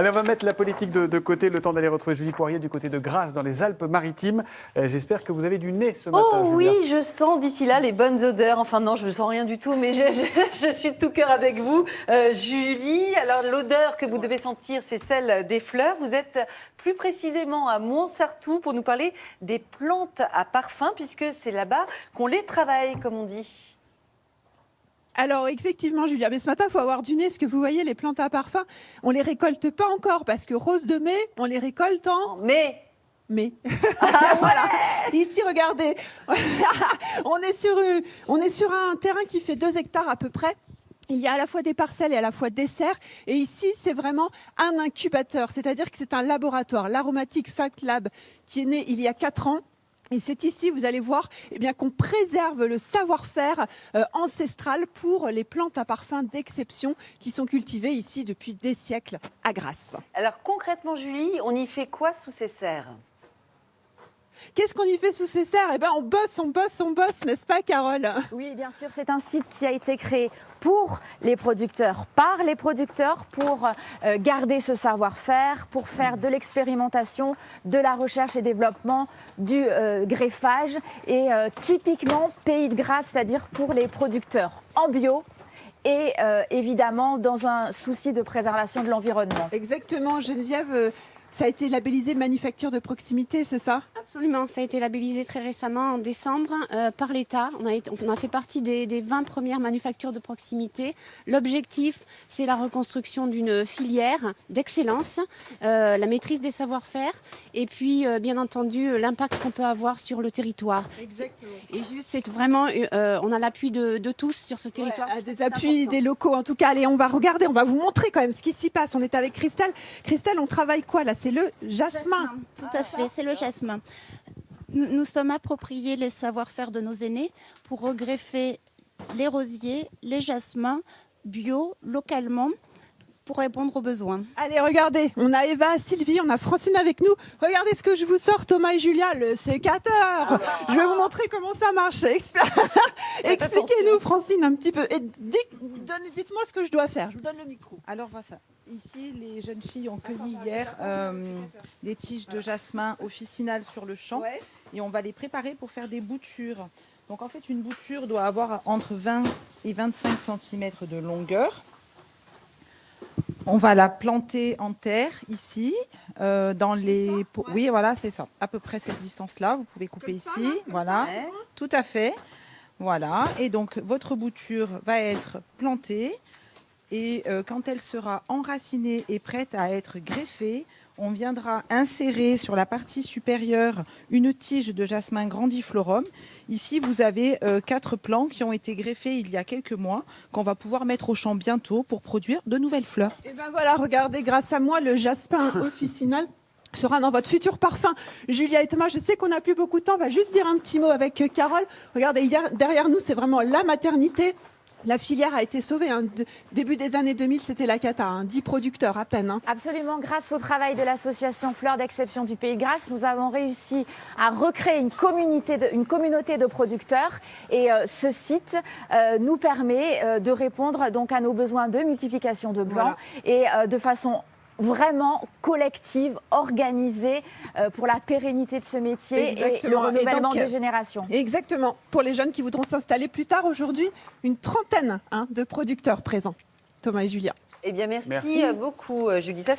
Allez, on va mettre la politique de côté, le temps d'aller retrouver Julie Poirier du côté de Grasse, dans les Alpes-Maritimes. J'espère que vous avez du nez ce matin, Oh Julia. oui, je sens d'ici là les bonnes odeurs. Enfin non, je ne sens rien du tout, mais je suis de tout cœur avec vous. Julie, alors l'odeur que vous devez sentir, c'est celle des fleurs. Vous êtes plus précisément à Montsartou pour nous parler des plantes à parfum, puisque c'est là-bas qu'on les travaille, comme on dit. Alors effectivement, Julia, mais ce matin, il faut avoir du nez, parce que vous voyez, les plantes à parfum, on les récolte pas encore, parce que rose de mai, on les récolte en Mais mai. Voilà. Ici, regardez, on est sur un terrain qui fait 2 hectares à peu près. Il y a à la fois des parcelles et à la fois des serres. Et ici, c'est vraiment un incubateur, c'est-à-dire que c'est un laboratoire, l'Aromatic Fact Lab, qui est né il y a 4 ans. Et c'est ici, vous allez voir, eh bien, qu'on préserve le savoir-faire ancestral pour les plantes à parfum d'exception qui sont cultivées ici depuis des siècles à Grasse. alors concrètement, Julie, on y fait quoi sous ces serres? Qu'est-ce qu'on y fait sous ces serres? Eh bien, on bosse, n'est-ce pas, Carole? Oui, bien sûr, c'est un site qui a été créé pour les producteurs, par les producteurs, pour garder ce savoir-faire, pour faire de l'expérimentation, de la recherche et développement, du greffage et typiquement Pays de Grasse, c'est-à-dire pour les producteurs en bio et évidemment dans un souci de préservation de l'environnement. Exactement, Geneviève, ça a été labellisé manufacture de proximité, c'est ça? Absolument, ça a été labellisé très récemment en décembre par l'État. On a fait partie des 20 premières manufactures de proximité. L'objectif, c'est la reconstruction d'une filière d'excellence, la maîtrise des savoir-faire et puis bien entendu l'impact qu'on peut avoir sur le territoire. Exactement. Et juste, c'est vraiment, on a l'appui de tous sur ce territoire. Ouais, des appuis des locaux en tout cas. Allez, on va regarder, on va vous montrer quand même ce qui s'y passe. On est avec Christelle. Christelle, on travaille quoi là? C'est le jasmin. Tout à fait, c'est le jasmin. Nous sommes appropriés les savoir-faire de nos aînés pour regreffer les rosiers, les jasmins bio, localement, pour répondre aux besoins. Allez, regardez, on a Eva, Sylvie, on a Francine avec nous. Regardez ce que je vous sors, Thomas et Julia, le sécateur. Je vais vous montrer comment ça marche. Expliquez-nous, Francine, un petit peu. Et dites-moi ce que je dois faire. Je vous donne le micro. Alors voilà, ici les jeunes filles ont cueilli hier des tiges de jasmin officinal sur le champ et on va les préparer pour faire des boutures. Donc en fait une bouture doit avoir entre 20 et 25 cm de longueur. On va la planter en terre ici, dans les pots. Oui, voilà, c'est ça. À peu près cette distance-là. Vous pouvez couper ici. Voilà, tout à fait. Voilà. Et donc, votre bouture va être plantée. Et quand elle sera enracinée et prête à être greffée, on viendra insérer sur la partie supérieure une tige de jasmin grandiflorum. Ici, vous avez 4 plants qui ont été greffés il y a quelques mois, qu'on va pouvoir mettre au champ bientôt pour produire de nouvelles fleurs. Et ben voilà, regardez, grâce à moi, le jasmin officinal sera dans votre futur parfum. Julia et Thomas, je sais qu'on n'a plus beaucoup de temps, on va juste dire un petit mot avec Carole. Regardez, derrière nous, c'est vraiment la maternité. La filière a été sauvée. Début des années 2000, c'était la cata. 10 producteurs à peine. Absolument, grâce au travail de l'association Fleurs d'Exception du Pays de Grasse, nous avons réussi à recréer une communauté de producteurs. Et ce site nous permet de répondre donc à nos besoins de multiplication de blancs et de façon vraiment collective, organisée pour la pérennité de ce métier. Exactement. Et le renouvellement des générations. Exactement. Pour les jeunes qui voudront s'installer plus tard, aujourd'hui, une trentaine de producteurs présents. Thomas et Julia. Eh bien, merci beaucoup, Julie. Ça